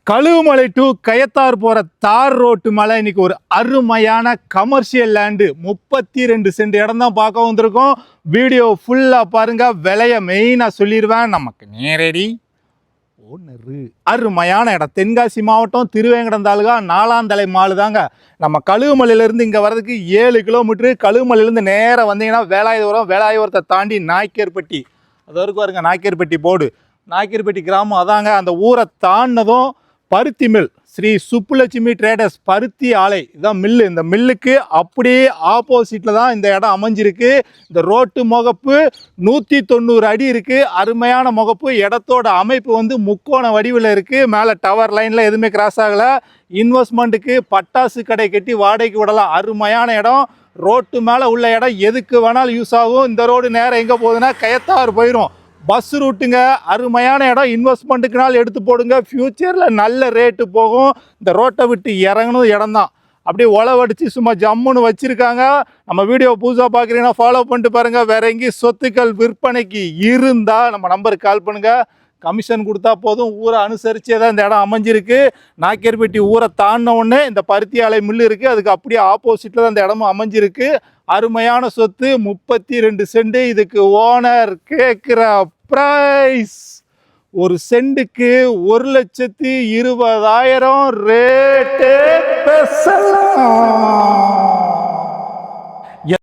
Kazhugumalai to Kayathar போகிற தார் road மலை இன்னைக்கு ஒரு அருமையான கமர்ஷியல் லேண்டு 32 சென்ட் இடம் தான் பார்க்க வந்திருக்கோம். வீடியோ ஃபுல்லாக பாருங்க. விலையை மெயினாக சொல்லிடுவேன். நமக்கு நேரடி ஓனரு. அருமையான இடம். தென்காசி மாவட்டம் திருவேங்கடம் தாலுகா நாலாந்தலை மாலு தாங்க. நம்ம கழுகுமலையிலேருந்து இங்கே வர்றதுக்கு 7 கிலோமீட்டரு. கழுகுமலையிலேருந்து நேராக வந்தீங்கன்னா வேலாயுதபுரம், வேலாயுதபுரத்தை தாண்டி நாய்க்கேர்பட்டி, அது வரைக்கும் வருங்க. நாய்க்கேர்பட்டி போர்டு, நாய்க்கேர்பட்டி கிராமம் அதாங்க. அந்த ஊரை தாண்டினதும் பருத்தி மில், ஸ்ரீ சுப்புலட்சுமி ட்ரேடர்ஸ் பருத்தி ஆலை, இதான் மில்லு. இந்த மில்லுக்கு அப்படியே ஆப்போசிட்டில் தான் இந்த இடம் அமைஞ்சிருக்கு. இந்த ரோட்டு முகப்பு 190 அடி இருக்குது. அருமையான முகப்பு. இடத்தோட அமைப்பு வந்து முக்கோண வடிவில் இருக்குது. மேலே டவர் லைனில் எதுவுமே கிராஸ் ஆகலை. இன்வெஸ்ட்மெண்ட்டுக்கு பட்டாசு கடை கட்டி வாடகைக்கு விடலாம். அருமையான இடம். ரோட்டு மேலே உள்ள இடம் எதுக்கு வேணாலும் யூஸ் ஆகும். இந்த ரோடு நேரம் எங்கே போகுதுன்னா கயத்தாறு போயிடும். பஸ் ரூட்டுங்க. அருமையான இடம். இன்வெஸ்ட்மெண்ட்டுக்குனாலும் எடுத்து போடுங்க. ஃப்யூச்சரில் நல்ல ரேட்டு போகும். இந்த ரோட்டை விட்டு இறங்கணும் இடம் தான். அப்படியே உழவடிச்சு சும்மா ஜம்முன்னு வச்சுருக்காங்க. நம்ம வீடியோ புதுசாக பார்க்குறீங்கன்னா ஃபாலோ பண்ணிட்டு பாருங்கள். வேறு எங்கேயும் சொத்துக்கள் விற்பனைக்கு இருந்தால் நம்ம நம்பருக்கு கால் பண்ணுங்கள். கமிஷன் கொடுத்தா போதும். ஊரை அனுசரித்தே தான் இந்த இடம் அமைஞ்சிருக்கு. நாய்க்கேர்பட்டி ஊரை தாண்டின உடனே இந்த பருத்தி ஆலை மில்லு இருக்குது. அதுக்கு அப்படியே ஆப்போசிட்டில் தான் இந்த இடமும் அமைஞ்சிருக்கு. அருமையான சொத்து. 32 சென்ட். இதுக்கு ஓனர் கேட்குற பிரைஸ் ஒரு சென்ட்டுக்கு 1,20,000 ரேட்டு பேசலாம்.